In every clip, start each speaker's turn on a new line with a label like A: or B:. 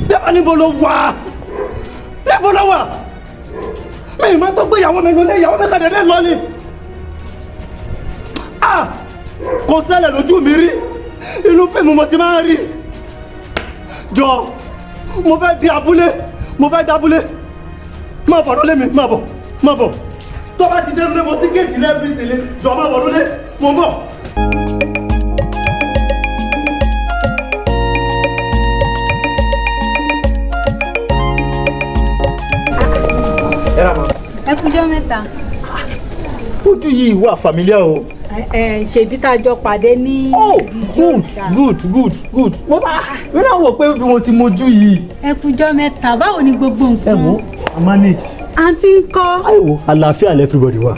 A: Dẹ́pà níbo ló wà? Níbo ló wà? Mi máa tó gbé ìyàwó mi lọlé, ìyàwó mi kàdédé lọ ni. Kò ṣẹlẹ̀ lójú mi rí. Inú fíìmù mo ti máa ń rí. Jọ, mo fẹ́ di abúlé, mo fẹ́ dábúlé. Má bọ̀ lólé mi, má bọ̀. Tó bá ti dé lólé mo sí géètì lẹ́bí tèlé. Jọ má bọ̀ lólé, mo ń bọ̀.
B: Ẹ kújọ́ mẹ́ta.
A: Ojú yìí wà familiar o.
B: Ṣèdí tá a jọ pàdé ní.
A: Oh, good. Mo náà wò pé mo ti mojú yìí.
B: Ẹ kújọ́ mẹ́ta, báwo ni gbogbo nǹkan?
A: Ẹ wo, I manage.
B: Àǹtí ń kọ́.
A: Ayiwo, àlàáfíà lẹ everybody wà.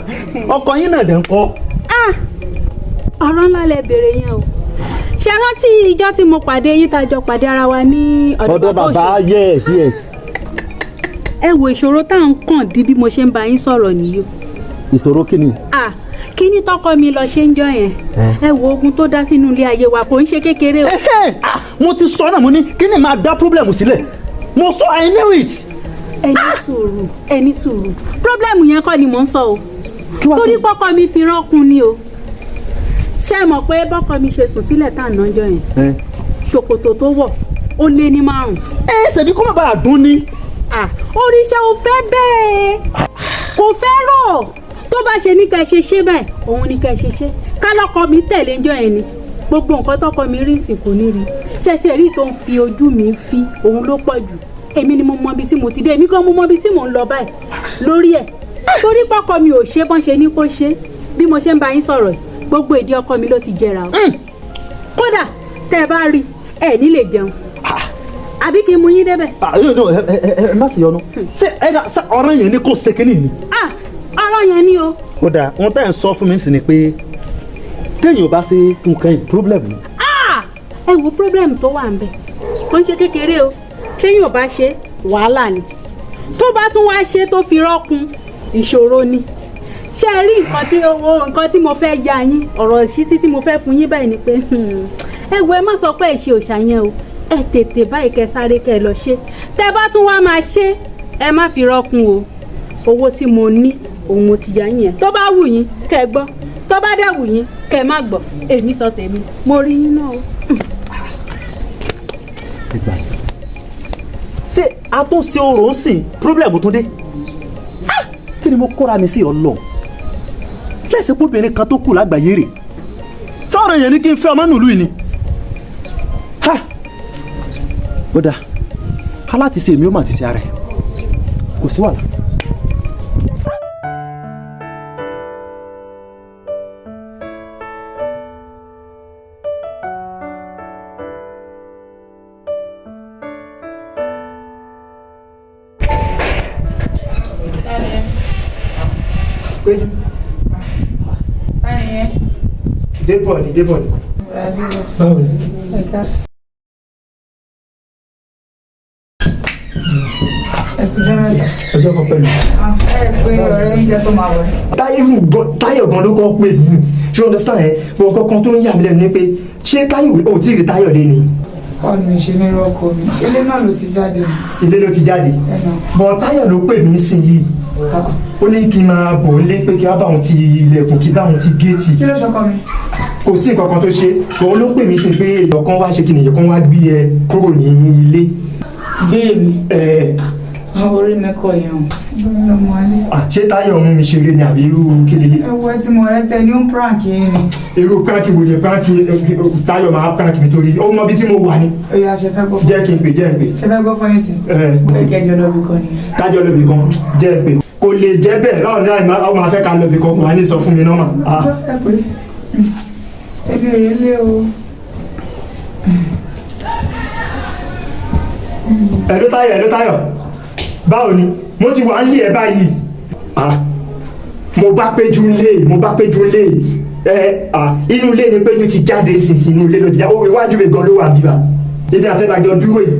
A: Ọkọ yín náà dẹ̀ ń kọ́.
B: Ọ̀rọ̀ ńlá lẹ bèrè yẹn o. Ṣé rántí ìjọ́ tí mo pàdé yín tá a jọ pàdé ara wa ní
A: ọ̀dọ̀ bàbá? Yes.
B: Ẹ wo ìṣòro tá à ń kàn dí bí mo ṣe ń bá yín sọ̀rọ̀ nìyó.
A: Ìṣòro kí ni?
B: Kíní tọkọ mi lọ ṣe ń jọ yẹn. Ẹ wo ogun tó dá sínú ilé ayé wa kò ń ṣe kékeré o.
A: Mo ti sọ náà, mo ní kí ni máa dá problem sílẹ̀. Mo sọ I knew it.
B: Ẹ ní sùúrù. Problem yẹn kọ́ ni mò ń sọ o. Torí pọ́kọ mi fi rọ́kun ni o. Ṣé mọ̀ pé bọ́kọ mi ṣe sùn sílẹ̀ tá à ná jọ yẹn? Ṣòkòtò tó wọ̀ ó lé ní 5.
A: Ṣèbí kó má bàa dún ni.
B: Oríṣẹ́ ò fẹ́ bẹ́ẹ̀ kò fẹ́ rọ̀ tó bá ṣe ní ká ṣe báyìí òun ní ká ṣe kálọ́kọ mi tẹ̀lé ńjọ́ yẹn ni gbogbo nǹkan tọkọ mi rí ìsìn kò ní rí ṣé tí ẹ̀rí tó ń fi ojú mi fi òun ló pọ̀ jù èmi ni mo mọ ibi tí mo ti dé èmi gan mo mọ ibi tí mò ń lọ báyìí lórí ẹ̀ torí pọ́kọ mi ò ṣe bọ́n ṣe ní kó ṣe bí mo ṣe ń bá yín sọ̀rọ̀ gbogbo ìdí ọkọ mi ló ti jẹra o kódà tẹ́ ẹ bá rí ẹ ní lè jẹun àbí kí n mú yín débẹ̀.
A: ẹ má sì yọnu ṣé ọ̀rọ̀ yẹn ni kò ṣe kínní ni.
B: ọ̀rọ̀ yẹn ni o.
A: ó dáa wọn tẹ́ ẹ̀ ń sọ fún mi sí ni pé téèyàn bá ṣe nǹkan yìí problem ni.
B: ẹ wo problem tó wà ń bẹ kò ń ṣe kékeré o téèyàn bá ṣe wàhálà ni tó bá tún wá ṣe tó fi rọ́kun ìṣòro ni ṣé ẹ rí nǹkan tí mo fẹ́ ya yín ọ̀rọ̀ sí tí mo fẹ́ fún yín báyìí ni pé ẹ wo ẹ má sọ pé ẹ ṣe òòṣà yẹn o ẹ tètè báyìí kẹ́ sáré kẹ́ lọ ṣe tẹ́ bá tún wá máa ṣe ẹ má fi rọ́kun o owó tí mo ní òun mo ti yá yín yẹn tó bá wù yín kẹ́ gbọ́ tó bá dẹ̀ wù yín kẹ́ má gbọ́ èmi sọ tèmi mo rí yín náà o.
A: ṣé a tó ṣe orò ń sìn problem tó dé kí ni mo kóra mi sí ọlọ lẹ́sẹ̀ pọ́bìnrin kan tó kù lágbàáyé rẹ̀ sọ̀rọ̀ yẹn ni kí n fẹ́ ọmọ nùlù yìí ni. Ó dáa aláti ṣe èmi ó mà ti ṣe ara ẹ̀ kò sí wàhálà. Débọ̀lì. Báwo ni? Ọjọ́ kan pẹ̀lú.
C: ọ̀rẹ́ oúnjẹ tó máa wọ̀.
A: Táyọ̀ gan ló kọ́ pè mí ṣé understand ẹ̀ mo kọ́kọ́ tó ń yà mí lẹ́nu ni pé ṣé Táyọ̀ ò tí ì rí Táyọ̀ lé ni.
C: Bọ́ọ̀lù mi ṣe ní rọ́ọ̀kọ mi ilé náà ló ti jáde.
A: Ilé ló ti jáde bọ̀ Táyọ̀ ló pè mí sí yìí ó ní kí n máa bọ̀ lé pé kí wọ́n bá wọn ti ilẹ̀kùn kí bá wọn ti géètì.
C: Kí ló ṣọkọ mi?
A: Kò sí nǹkan kan tó ṣe òun ló pè mí sí pé èèyàn kan wá ṣe kí nìyẹn kan wá gbé ẹ kúrò ní ilé.
C: Bẹ́ẹ̀ mi. Àwọn orí mi kọ yẹn o.
A: Ṣé Táyọ̀ mú mi ṣeré ni àbí irú kílélé?
C: Ẹwọ́ tí mo rẹ́ tẹ ní ó ń prank yín ni.
A: Irú prank wo ni prank Táyọ̀ máa prank mi torí ó mọ bí tí mo wà ní.
C: Oya ṣe fẹ́ gbọ́.
A: Jẹ́ kí n pè.
C: Ṣe fẹ́ gbọ́ fọ́nì tí? Mo fẹ́ kẹjọ lọ́bì kan nìyẹn.
A: Kájọ lọ́bì kan jẹ́ pé kò lè jẹ́ bẹ́ẹ̀ láwọn náà ó máa fẹ́ ká lọ́bì kan kò wá ní sọ fún mi náà mà.
C: Ẹ pé ẹbí rẹ̀ lé o.
A: Ẹ̀ló Táyọ̀ báwo ni mo ti wà ń lé ẹ báyìí mo bá péjú lé inú ilé ni péjú ti jáde ìsinsìn inú ilé ló ti jáde ó iwájú rẹ̀ gan ló wà bíbá ibi àfẹ́lájọ dúró yìí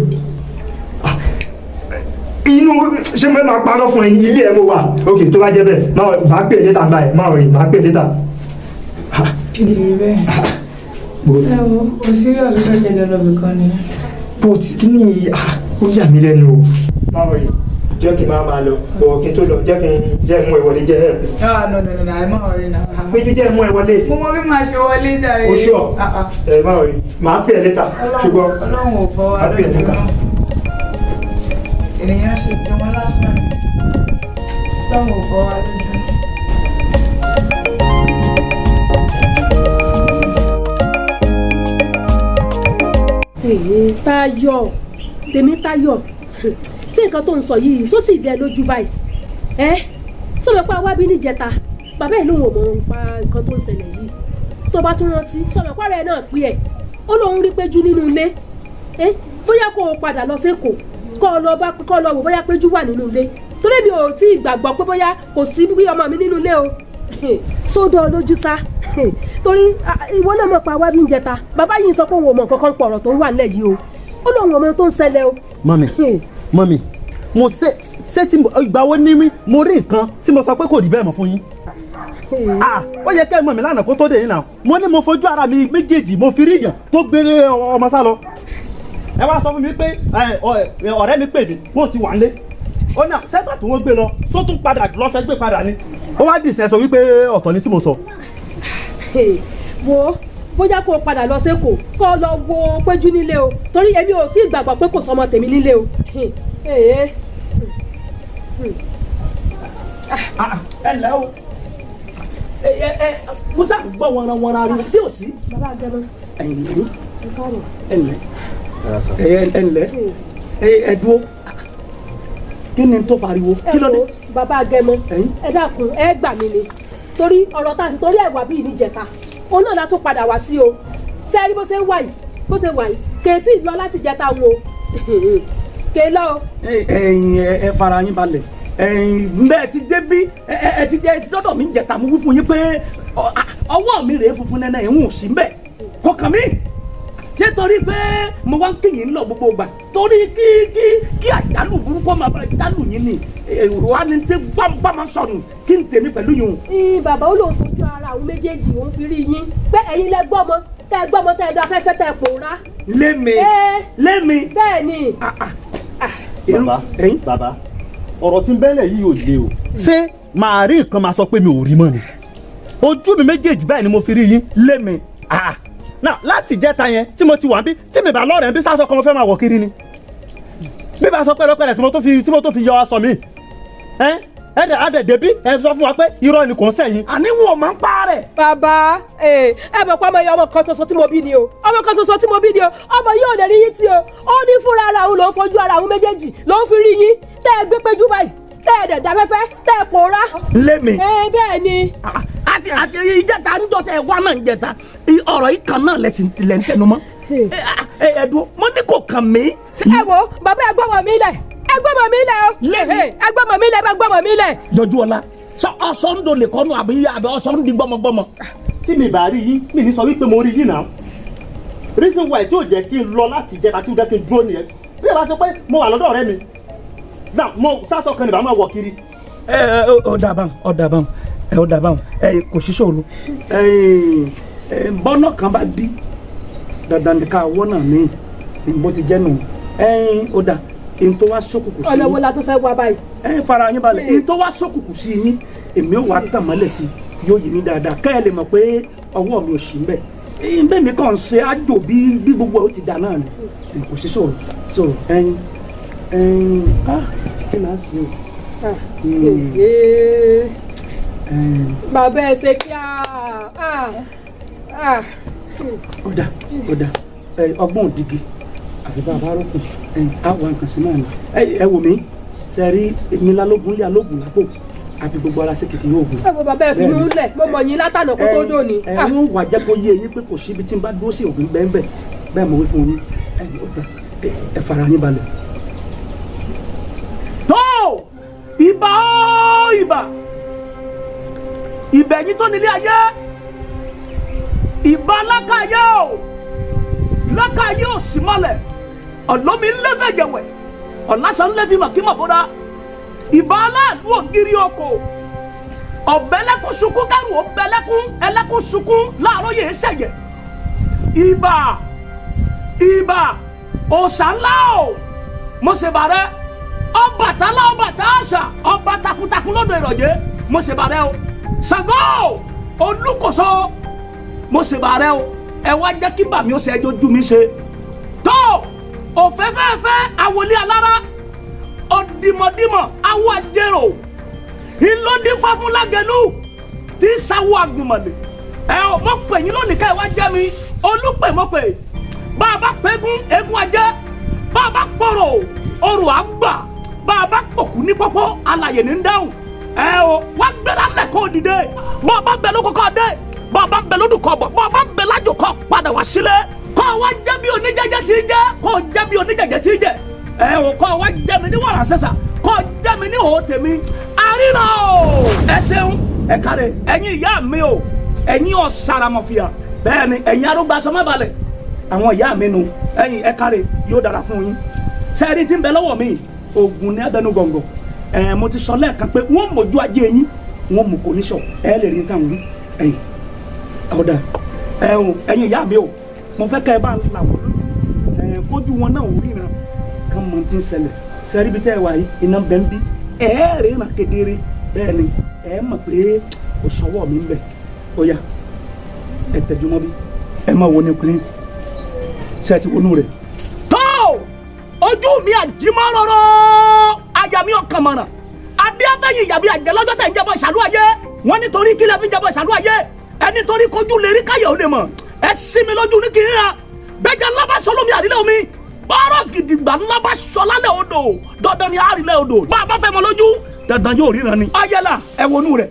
A: inú ṣé mo máa parọ́ fún ẹyin ilé ẹ mo wà ok tó bá jẹ́ bẹ́ẹ̀ máa pè létà báyìí máa pè létà.
C: Kìdìrì bẹ́ẹ̀. Ẹ wo kò sí ọ̀dọ́ fẹ́ jẹjọ lọ́bì kan nìyẹn.
A: but kí ni ó yà mí lẹ́nu o. báwo yìí jẹ́ kí n máa lọ bọ̀ kí n tó lọ jẹ́ mú ẹ wọlé jẹ́ ẹ̀.
C: no ẹ má wọrí náà.
A: péjú jẹ́ mú ẹ wọlé.
C: mo mọ bí màá ṣe wọlé jàre.
A: o ṣọ ẹ má wọrí màá pè ẹ létà ṣùgbọ́n
C: Ọlọ́run ò fọwọ́
A: màá pè ẹ létà.
C: ènìyàn ṣe tí wọn lásán Ọlọ́run ò fọwọ́ lójú.
B: Táyọ̀ tèmi Táyọ̀ ṣé nǹkan tó ń sọ yìí só sì dẹ lójú báyìí sọ̀rọ̀ pé wá bí níjẹta bàbá ẹ̀ lóun ò mọ̀ nípa nǹkan tó ń ṣẹlẹ̀ yìí tó bá tún rántí sọ̀rọ̀ pé ọ̀rẹ́ náà pé ẹ̀ ó lóun rí Péjú nínú ilé bóyá kó o padà lọ sẹ́kọ̀ọ́ kọ́ ọ lọ wò bóyá Péjú wà nínú ilé torí mi ò tí ì gbàgbọ́ pé bóyá kò sí bí ọmọ mi nínú ilé o sódò lójú sá torí ìwọ náà mọ̀ pa wá bí níjẹta bàbá yìí sọ pé òun ò mọ̀ kankan pọ̀ ọ̀rọ̀ tó wà nílẹ̀ yìí o ó lóun ò mọ̀ tó ń ṣẹlẹ̀ o.
A: mọ́mì mo ṣe tí ìgbà wo ní mo rí nǹkan tí mo sọ pé kò rí bẹ́ẹ̀ mọ́ fún yín. ó yẹ kẹ́ ẹ mọ̀ mí lánàá kó tó dé yín náà mo ní mo fojú ara mi méjèèjì mo fi rí èèyàn tó gbé ọmọ sá lọ. ẹ wá sọ fún mi pé ọ̀rẹ́ mi pè mí wọ́n ti wà nílé ó ní sẹ́gbà tó wọ́n gbé lọ tó tún padà lọ́fẹ́ gbé padà ni ó wá dì sẹ́sọ wípé ọ̀tọ̀ ni tí mo sọ.
B: wo bóyá kó o padà lọ sẹ́kọ̀ọ́ kó o lọ wo Péjú nílé o torí èmi ò tí ì gbàgbọ́ pé kò sọmọ tèmi nílé o.
D: ẹ lẹ́ o musa gbọ́ wọnranwọnran ariwo tí ò sí.
B: bàbá àjẹmọ.
D: ẹ̀yin lẹ́yìn ẹ̀lẹ́ ẹ dúró kí ni tó pariwo kí ló dé.
B: bàbá àgẹmọ ẹ dákun ẹ gbà mí ni torí ọ̀rọ̀ tá a ti torí ẹ̀wà bíi níjẹta òun náà la tún padà wá sí o sẹ́ẹ̀rí bó ṣe ń wà yìí kèétí lọ láti jẹta wo kèé lọ o.
D: ẹ fara yín balẹ̀ bẹ́ẹ̀ ti dé bí ẹ ti dọ́dọ̀ mi jẹta mo wí fún yín pé ọwọ́ mi rèé funfun nẹ́nẹ́ ìhùn sí mbẹ́ kò kàn mí ṣé torí pé mo wá ń kíyìn lọ gbogbo gbà torí kí àjálù burúkú máa bá àjálù yín ni wà ní tẹ bá máa sọnù kí n tèmi pẹ̀lú yín.
B: bàbá ó lóun fojú ara àwọn méjèèjì òun fi rí yín pé ẹ̀yin lẹ gbọ́mọ tẹ́ ẹ dá afẹ́fẹ́ tẹ́ ẹ pòórá.
D: lémi.
B: bẹ́ẹ̀ ni.
A: bàbá ọ̀rọ̀ tí ń bẹ́lẹ̀ yìí ò le o ṣé màá rí nǹkan máa sọ pé mi ò rí mọ́ ni ojú mi méjèèjì báyìí ni mo fi rí yín lémi náà láti jẹ́ta yẹn tí mo ti wà bí tí mi bá lọ́rẹ̀ẹ́ bí sásọ kan mo fẹ́ máa wọ̀ kiri ni bí bá sọ pẹ́lẹ́pẹ́lẹ́ tí mo tó fi yọ aṣọ mi ẹ̀ẹ́dẹ̀ bí ẹ sọ fún wa pé irọ́ ni kò ń sẹ́yìn.
D: àníwò máa ń pa rẹ̀.
B: bàbá ẹ mọ̀ pé ọmọ kan ṣoṣo tí mo bí ni o ọmọ kan ṣoṣo tí mo bí ni o ọmọ yóò lè rí yín tí o ó ní fúnra ara òun ló ń fojú ara òun méjèèjì ló ń fi rí yín tẹ́ ẹ gbé Péjú báyìí tẹ́ ẹ dẹ̀ dáfẹ́fẹ́ tẹ́ ẹ pòórá.
D: lémi.
B: bẹ́ẹ̀ ni.
D: àti ìjẹta níjọ́ tẹ ẹ wá náà ìjẹta ọ̀rọ̀ yìí kan náà lẹ̀ ń tẹnu mọ́ ẹ̀ẹ́dùn mo ní kò kàn mí.
B: ẹ wo bàbá ẹ gbọ́mọ mi lẹ̀ ẹ gbọ́mọ mi lẹ̀ o ẹ gbọ́mọ mi lẹ̀ ẹ gbọ́mọ mi lẹ̀.
D: jọjú ọlá ọsàn ń dolè kọ́nu àbí ọsàn ń di gbọ́mọgbọ́mọ.
A: tí mi bá rí yín mi ní sọ wípé mo rí yín náà reason why tí ò jẹ́ kí n lọ láti jẹ́ àti ìjẹ́ kí n dúró nìyẹn bí ẹ bá sọ pé mo wà lọ́dọ̀ ọ̀rẹ́ mi náà mo sásọ kan ní bá máa wọ̀ kiri.
D: ọ̀dà báwọn kò sí ṣòro bọ́nà kan bá dí dandan ní ká wọ́n náà ní bó ti jẹ́ nù ọ̀dà èyí tó wá sókùkù sí
B: ọ̀nà wo la tó fẹ́ wá báyìí.
D: fara yín balẹ̀ èyí tó wá sókùkù sí yín èmi ò wá tàn mọ́lẹ̀ sí yóò yí ní dáadáa ká ẹ lè mọ̀ pé ọwọ́ mi ò sí mbẹ̀ bẹ́ẹ̀ mi kàn ń ṣe àjò bí gbogbo ó ti dà náà ni kò sí ṣòro kí là ń ṣe
B: bàbá ẹ ṣe kí
D: ọ̀dà ọgbọ́n òdìgí àti bàbá arókùn àwọn nǹkan sí náà ni ẹ wò mí sẹ́rí èmi lálógún lé alógún lápò àti gbogbo ara sí kìkì oògùn.
B: ẹ wo bàbá ẹ fi mú lẹ mo mọ̀ yín látànà kó tó dò ní.
D: wọ́n wà jẹ́ kó yé yín pé kò síbi tí n bá dúró sí òògùn bẹ́ẹ̀ mo wí fún yín ẹ fara yín balẹ̀. tó ìbà ó ìbẹ̀yìn tó nílé ayé ìbà lákàyè o lákàyè ò sí mọ́lẹ̀ ọ̀lọ́mi ńlẹ́fẹ̀ jẹ̀wẹ̀ ọ̀làsàn ńlẹ́fì màkímọ̀ bọ́dá ìbà aláàdú ògiri oko ọ̀bẹ̀lẹ́kùn sunkún kẹrù ọ̀bẹ̀lẹ́kùn ẹlẹ́kùn sunkún láàárọ̀ yìí ṣẹ̀yẹ̀ ìbà òòṣà ńlá o mo ṣe bàrẹ́ Ọbàtálá ọba tààṣà ọba takuntakun lọ́dọ̀ ìrọ̀jẹ́ mo ṣe bàrẹ́ o Ṣàngó Olúkòso mo ṣe bàrẹ́ o ẹ wá jẹ́ kí bàmí ó ṣe ẹjọ́ ojú mi ṣe tó òfẹ́fẹ́fẹ́ àwòlé alára ọ̀dìmọ̀dìmọ̀ awọ àjẹrò ìlódìfá fún Lágẹ̀lú tí sáwọ́ àgùnmọ̀lẹ̀ ẹ ò mọ̀ pé yín lónìí ká ẹ wá jẹ́ mi Olúpè mọ̀ pé bàbá pẹ́gún eégún ajẹ́ bàbá pọ̀rọ̀ ọrọ̀ àgbà bàbá pòkú ní pọ́pọ́ alàyè ní dáhùn ẹ ò wá gbéra lẹ́kọ̀ọ́ dìde bàbá bẹ ló kọ́kọ́ dé bàbá bẹ lódùn kọ́ bọ̀ bàbá bẹ lájò kọ́ padà wá sílé kọ́ wá jẹ́ bí oníjẹ́jẹ́ tí jẹ́ kọ́ jẹ́ bí oníjẹ́jẹ́ tí jẹ́ ẹ ò kọ́ wá jẹ́ mi ní wàrà sẹ́sà kọ́ jẹ́ mi ní òó tèmi àríra o ẹ ṣeun ẹ kárẹ̀ ẹ̀yin ìyá mi o ẹ̀yin ọ̀sáramọ̀fìà bẹ́ẹ̀ ni ẹ̀yin arúgbó aṣọ má balẹ̀ àwọn ìyá mi nu ẹ̀yin ẹ kárẹ̀ yóò dára fún yín sẹ́ẹ̀rí tí ń bẹ lọ́wọ́ mi oògùn ní abẹnú gọ̀ǹgọ̀ mo ti sọ lẹ́ẹ̀kan pé wọ́n mójú ajé yín wọ́n mú kò ní sọ ẹ lè rí táwọn ẹ̀yin ọ̀dà ẹ̀yin ìyá mi o mo fẹ́ kẹ́ ẹ bá là wọ́n lójú kójú wọn náà ò ríran kán mọ tí ń ṣẹlẹ̀ sẹ́ẹ̀rí bí tẹ́ ẹ wà yìí iná bẹ́ ń bí rí ràn kedere bẹ́ẹ̀ ni ẹ mọ̀ pé o sọwọ́ mi ń bẹ̀ ó yá ẹ tẹ̀júmọ́ bí ẹ máa wo ní ọkùnrin ṣe ti wọnú rẹ̀. tó ojú mi àjímọ́ rọrọ́ àyà mi ọkàn mọ̀ràn adé abẹ́yìn ìyàbí àjẹ́ lọ́jọ́ tẹ̀ ń jẹ́bọ̀ ìṣàlú ayé wọ́n nítorí kílẹ̀ fi jẹ́bọ̀ ìṣàlú ayé ẹni torí kojú lè rí káyọ̀ ó lè mọ̀ ẹ sí mi lójú ní kiri ra gbẹjẹ ńlá bá sọ lómi àrílẹ̀ omi bọ́rọ̀ gidigba ńlá bá sọ lálẹ́ odò dandan ni àrílẹ̀ odò bá a bá fẹ́ mọ lójú dandan yóò ríran ni. ayẹla ẹ wọnú rẹ̀